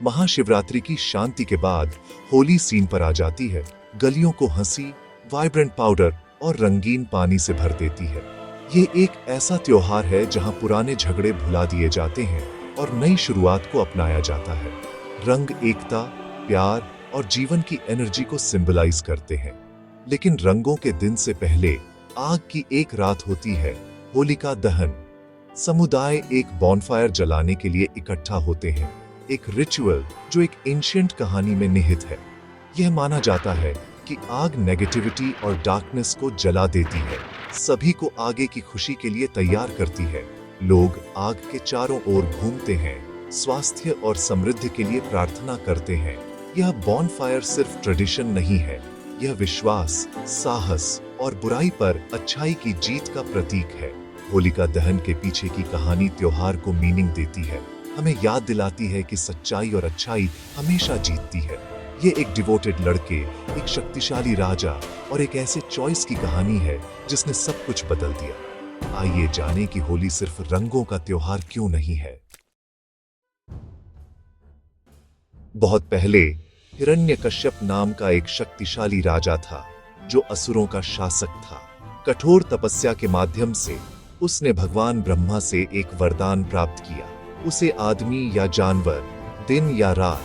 महाशिवरात्रि की शांति के बाद होली सीन पर आ जाती है। गलियों को हंसी, वाइब्रेंट पाउडर और रंगीन पानी से भर देती है। ये एक ऐसा त्योहार है जहां पुराने झगड़े भुला दिए जाते हैं और नई शुरुआत को अपनाया जाता है। रंग एकता, प्यार और जीवन की एनर्जी को सिंबलाइज करते हैं। लेकिन रंगों के दिन से पहले आग की एक रात होती है, होलिका दहन। समुदाय एक बॉनफायर जलाने के लिए इकट्ठा होते हैं, एक रिचुअल जो एक एंशिएंट कहानी में निहित है। यह माना जाता है कि आग नेगेटिविटी और डार्कनेस को जला देती है, सभी को आगे की खुशी के लिए तैयार करती है। लोग आग के चारों ओर घूमते हैं, स्वास्थ्य और समृद्धि के लिए प्रार्थना करते हैं। यह बॉनफायर सिर्फ ट्रेडिशन नहीं है, यह विश्वास, साहस और बुराई पर अच्छाई की जीत का प्रतीक है। होलिका दहन के पीछे की कहानी त्योहार को मीनिंग देती है, हमें याद दिलाती है कि सच्चाई और अच्छाई हमेशा जीतती है। ये एक डिवोटेड लड़के, एक शक्तिशाली राजा और एक ऐसे चॉइस की कहानी है जिसने सब कुछ बदल दिया। आइए जानें कि होली सिर्फ रंगों का त्योहार क्यों नहीं है। बहुत पहले हिरण्यकश्यप नाम का एक शक्तिशाली राजा था जो असुरों का शासक था। कठोर तपस्या के माध्यम से उसने भगवान ब्रह्मा से एक वरदान प्राप्त किया। उसे आदमी या जानवर, दिन या रात,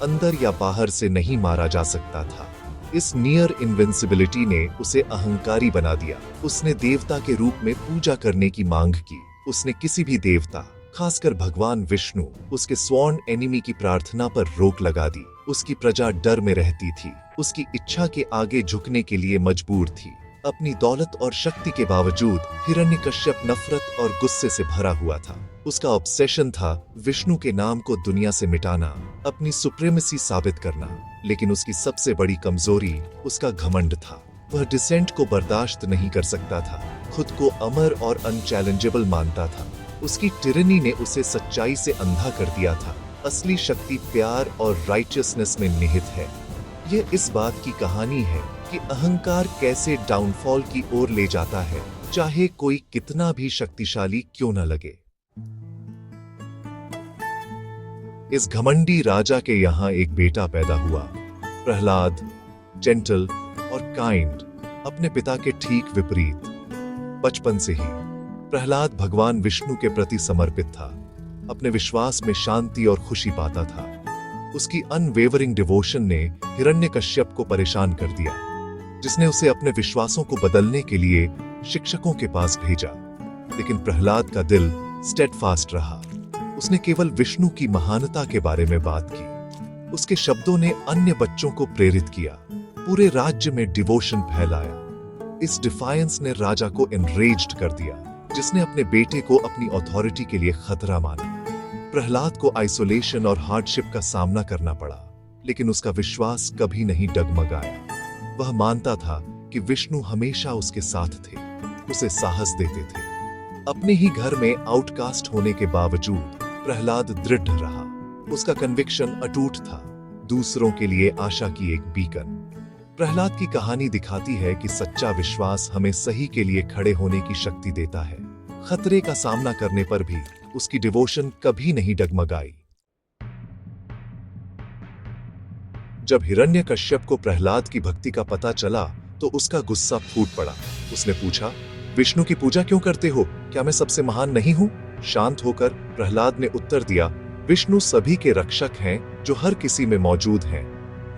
अंदर या बाहर से नहीं मारा जा सकता था। इस नियर इनविंसिबिलिटी ने उसे अहंकारी बना दिया। उसने देवता के रूप में पूजा करने की मांग की। उसने किसी भी देवता, खासकर भगवान विष्णु, उसके स्वॉर्न एनिमी की प्रार्थना पर रोक लगा दी। उसकी प्रजा डर में रहती थी, उसकी इच्छा के आगे झुकने के लिए मजबूर थी। अपनी दौलत और शक्ति के बावजूद हिरण्यकश्यप नफरत और गुस्से से भरा हुआ था। उसका ऑब्सेशन था विष्णु के नाम को दुनिया से मिटाना, अपनी सुप्रीमेसी साबित करना। लेकिन उसकी सबसे बड़ी कमजोरी उसका घमंड था। वह डिसेंट को बर्दाश्त नहीं कर सकता था, खुद को अमर और अनचैलेंजेबल मानता था। उसकी टिरनी ने उसे सच्चाई से अंधा कर दिया था। असली शक्ति प्यार और राइचियसनेस में निहित है। यह इस बात की कहानी है कि अहंकार कैसे डाउनफॉल की ओर ले जाता है, चाहे कोई कितना भी शक्तिशाली क्यों न लगे। इस घमंडी राजा के यहाँ एक बेटा पैदा हुआ, प्रहलाद, जेंटल और काइंड, अपने पिता के ठीक विपरीत। बचपन से ही प्रहलाद भगवान विष्णु के प्रति समर्पित था, अपने विश्वास में शांति और खुशी पाता था। उसकी अनवेवरिंग डिवोशन ने हिरण्यकश्यप को परेशान कर दिया, जिसने उसे अपने विश्वासों को बदलने के लिए शिक्षकों के पास भेजा। लेकिन प्रहलाद का दिल स्टेडफास्ट रहा। उसने केवल विष्णु की महानता के बारे में बात की। उसके शब्दों ने अन्य बच्चों को प्रेरित किया, पूरे राज्य में डिवोशन फैलाया। इस डिफायंस ने राजा को एनरेज्ड कर दिया, जिसने अपने बेटे को अपनी अथॉरिटी के लिए खतरा माना। प्रहलाद को आइसोलेशन और हार्डशिप का सामना करना पड़ा, लेकिन उसका विश्वास कभी नहीं डगमगाया। वह मानता था कि विष्णु हमेशा उसके साथ थे, उसे साहस देते थे। अपने ही घर में आउटकास्ट होने के बावजूद प्रहलाद दृढ़ रहा। उसका कन्विक्शन अटूट था, दूसरों के लिए आशा की एक बीकन। प्रहलाद की कहानी दिखाती है कि सच्चा विश्वास हमें सही के लिए खड़े होने की शक्ति देता है। खतरे का सामना करने पर भी उसकी डिवोशन कभी नहीं डगमगाई। जब हिरण्यकश्यप को प्रहलाद की भक्ति का पता चला तो उसका गुस्सा फूट पड़ा। उसने पूछा, विष्णु की पूजा क्यों करते हो? क्या मैं सबसे महान नहीं हूं? शांत होकर प्रहलाद ने उत्तर दिया, विष्णु सभी के रक्षक हैं जो हर किसी में मौजूद हैं।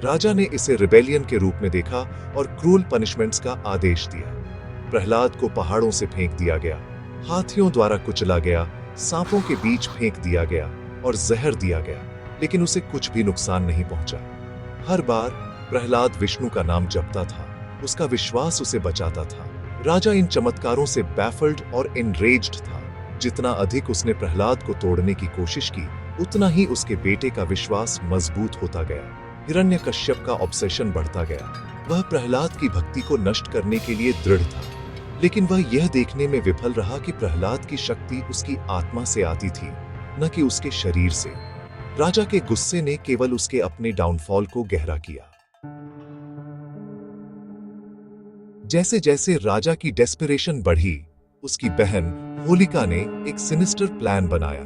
राजा ने इसे रिबेलियन के रूप में देखा और क्रूल पनिशमेंट्स का आदेश दिया। प्रहलाद को पहाड़ों से फेंक दिया गया, हाथियों द्वारा कुचला गया, सांपों के बीच फेंक दिया गया और जहर दिया गया, लेकिन उसे कुछ भी नुकसान नहीं पहुंचा। हर बार प्रहलाद विष्णु का नाम जपता था, उसका विश्वास उसे बचाता था। राजा इन चमत्कारों से बैफल्ड और एनरेज्ड था। जितना अधिक उसने प्रहलाद को तोड़ने की कोशिश की, उतना ही उसके बेटे का विश्वास मजबूत होता गया। हिरण्यकश्यप का ऑब्सेशन बढ़ता गया। वह प्रहलाद की भक्ति को नष्ट करने के लिए दृढ़ था, लेकिन वह यह देखने में विफल रहा कि प्रहलाद की शक्ति उसकी आत्मा से आती थी, न कि उसके शरीर से। राजा के गुस्से ने केवल उसके अपने डाउनफॉल को गहरा किया। जैसे जैसे राजा की डेस्परेशन बढ़ी, उसकी बहन होलिका ने एक सिनिस्टर प्लान बनाया।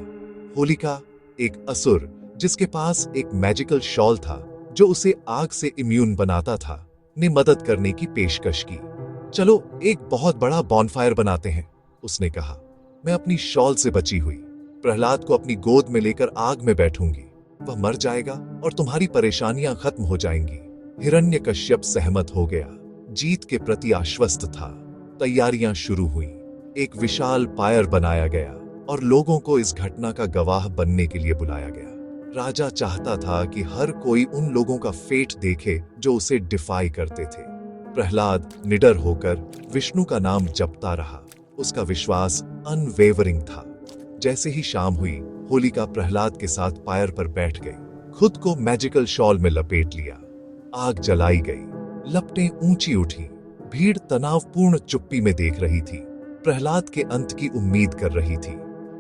होलिका, एक असुर जिसके पास एक मैजिकल शॉल था जो उसे आग से इम्यून बनाता था, ने मदद करने की पेशकश की। चलो एक बहुत बड़ा बॉनफायर बनाते हैं, उसने कहा। मैं अपनी शॉल से बची हुई प्रहलाद को अपनी गोद में लेकर आग में बैठूंगी। वह मर जाएगा और तुम्हारी परेशानियां खत्म हो जाएंगी। हिरण्यकश्यप सहमत हो गया। जीत के प्रति आश्वस्त था। तैयारियां शुरू हुई। एक विशाल पायर बनाया गया और लोगों को इस घटना का गवाह बनने के लिए बुलाया गया। राजा चाहता था कि हर कोई उन लोगों का फेट देखे जो उसे डिफाई करते थे। प्रहलाद निडर होकर विष्णु का नाम जपता रहा। उसका विश्वास अनवेवरिंग था। जैसे ही शाम हुई, होलिका प्रहलाद के साथ पायर पर बैठ गई। खुद को मैजिकल शॉल में लपेट लिया। आग जलाई गई। लपटें ऊंची उठी। भीड़ तनावपूर्ण चुप्पी में देख रही थी। प्रहलाद के अंत की उम्मीद कर रही थी,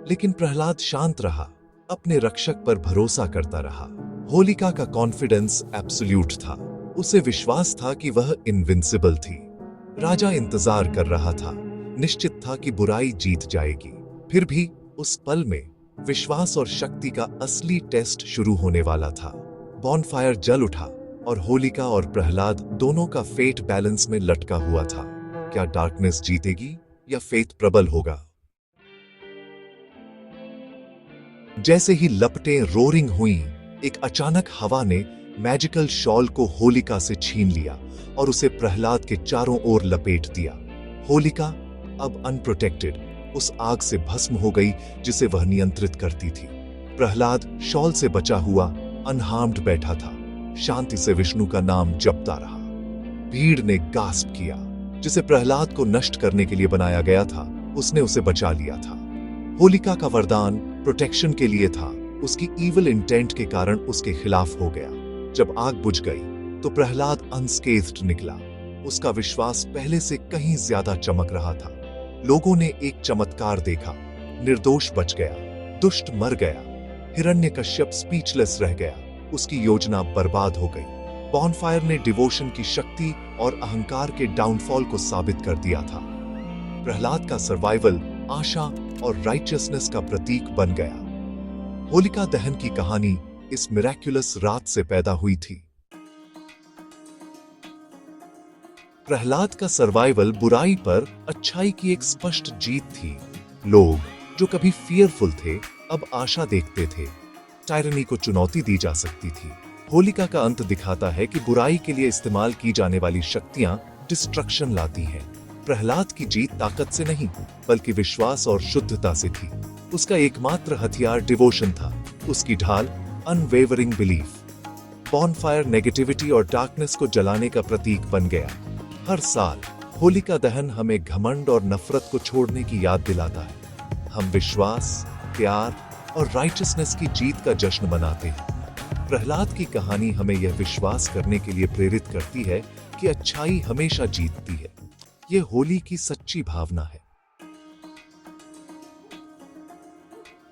लेकिन प्रहलाद शांत रहा, अपने रक्षक पर भरोसा करता रहा। होलिका का कॉन्फिडेंस एब्सोल्यूट था। उसे विश्वास था कि वह इनविंसिबल थी। राजा इंतजार कर रहा था, निश्चित था कि बुराई जीत जाएगी। फिर भी उस पल में विश्वास और शक्ति का असली टेस्ट शुरू होने वाला था। बॉनफायर जल उठा और होलिका और प्रहलाद दोनों का फेट बैलेंस में लटका हुआ था। क्या डार्कनेस जीतेगी या फेथ प्रबल होगा? जैसे ही लपटें रोरिंग हुईं, एक अचानक हवा ने मैजिकल शॉल को होलिका से छीन लिया और उसे प्रहलाद के चारों ओर लपेट दिया। होलिका अब अनप्रोटेक्टेड उस आग से भस्म हो गई जिसे वह नियंत्रित करती थी। प्रहलाद शॉल से बचा हुआ अनहार्म्ड बैठा था, शांति से विष्णु का नाम जपता रहा। भीड़ ने गास्प किया। जिसे प्रहलाद को नष्ट करने के लिए बनाया गया था, उसने उसे बचा लिया था। होलिका का वरदान प्रोटेक्शन के लिए था, उसकी ईविल इंटेंट के कारण उसके खिलाफ हो गया। जब आग बुझ गई तो प्रहलाद अनस्केथ्ड निकला। उसका विश्वास पहले से कहीं ज्यादा चमक रहा था। लोगों ने एक चमत्कार देखा। निर्दोष बच गया, दुष्ट मर गया, हिरण्यकश्यप स्पीचलेस रह गया, उसकी योजना बर्बाद हो गई। बॉनफायर ने डिवोशन की शक्ति और अहंकार के डाउनफॉल को साबित कर दिया था। प्रहलाद का सर्वाइवल आशा और राइचियसनेस का प्रतीक बन गया। होलिका दहन की कहानी इस मिरेक्युलस रात से पैदा हुई थी। प्रहलाद का सर्वाइवल बुराई पर अच्छाई की एक स्पष्ट जीत थी। लोग जो कभी फियरफुल थे, अब आशा देखते थे। टायरनी को चुनौती दी जा सकती थी। होलिका का अंत दिखाता है कि बुराई के लिए इस्तेमाल की जाने वाली शक्तियां डिस्ट्रक्शन लाती हैं। प्रहलाद की जीत ताकत से नहीं, बल्कि विश्वास और शुद्धता से थी। उसका एकमात्र हथियार डिवोशन था, उसकी ढाल अनवेवरिंग बिलीफ। बॉनफायर नेगेटिविटी और डार्कनेस को जलाने का प्रतीक बन गया। हर साल होलिका दहन हमें घमंड और नफरत को छोड़ने की याद दिलाता है। हम विश्वास, प्यार और राइचियसनेस की जीत का जश्न मनाते हैं। प्रहलाद की कहानी हमें यह विश्वास करने के लिए प्रेरित करती है कि अच्छाई हमेशा जीतती है। यह होली की सच्ची भावना है।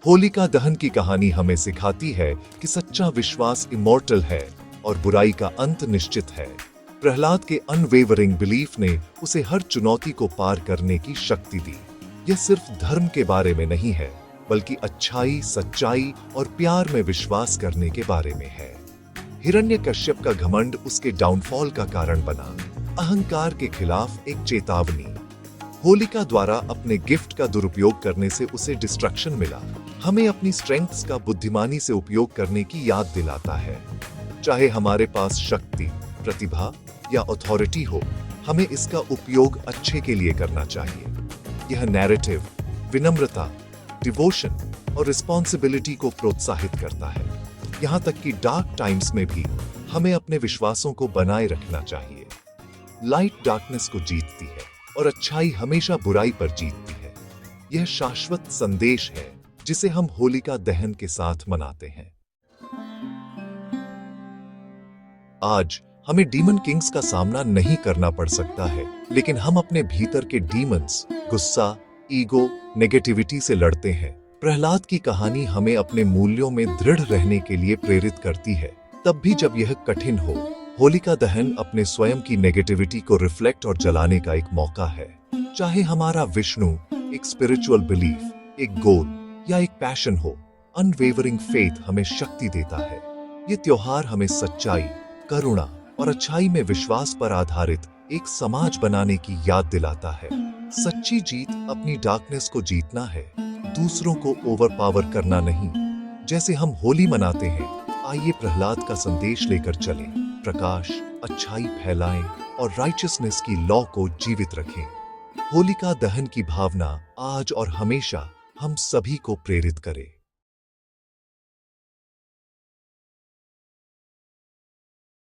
होलिका दहन की कहानी हमें सिखाती है कि सच्चा विश्वास इमॉर्टल है और बुराई का अंत निश्चित है। प्रहलाद के अनवेवरिंग बिलीफ ने उसे हर चुनौती को पार करने की शक्ति दी। यह सिर्फ धर्म के बारे में नहीं है, बल्कि अच्छाई, सच्चाई और प्यार में विश्वास करने के बारे में है। हिरण्यकश्यप का घमंड उसके डाउनफॉल का कारण बना, अहंकार के खिलाफ एक चेतावनी। होलिका द्वारा अपने गिफ्ट का दुरुपयोग करने से उसे डिस्ट्रक्शन मिला। हमें अपनी स्ट्रेंथ्स का बुद्धिमानी से उपयोग करने की याद दिलाता है। चाहे हमारे पास शक्ति, प्रतिभा या अथॉरिटी हो, हमें इसका उपयोग अच्छे के लिए करना चाहिए। यह नैरेटिव विनम्रता, डिवोशन और रिस्पॉन्सिबिलिटी को प्रोत्साहित करता है। यहां तक कि डार्क टाइम्स में भी हमें अपने विश्वासों को बनाए रखना चाहिए। लाइट डार्कनेस को जीतती है और अच्छाई हमेशा बुराई पर जीतती है। यह शाश्वत संदेश है जिसे हम होलिका दहन के साथ मनाते हैं। आज हमें डीमन किंग्स का सामना नहीं करना पड़ सकता है, लेकिन हम अपने भीतर के डीमंस, गुस्सा, ईगो, नेगेटिविटी से लड़ते हैं। प्रहलाद की कहानी हमें अपने मूल्यों में दृढ़ रहने के लिए प्रेरित करती है, तब भी जब यह कठिन हो। होलिका दहन अपने स्वयं की नेगेटिविटी को रिफ्लेक्ट और जलाने का एक मौका है। चाहे हमारा विष्णु एक स्पिरिचुअल बिलीफ, एक गोल या एक पैशन हो, अनवेवरिंग फेथ हमें शक्ति देता है। ये त्योहार हमें सच्चाई, करुणा और अच्छाई में विश्वास पर आधारित एक समाज बनाने की याद दिलाता है। सच्ची जीत अपनी डार्कनेस को जीतना है, दूसरों को ओवरपावर करना नहीं। जैसे हम होली मनाते हैं, आइए प्रहलाद का संदेश लेकर चलें, प्रकाश, अच्छाई फैलाएं और राइचियसनेस की लॉ को जीवित रखें। होलिका दहन की भावना आज और हमेशा हम सभी को प्रेरित करे।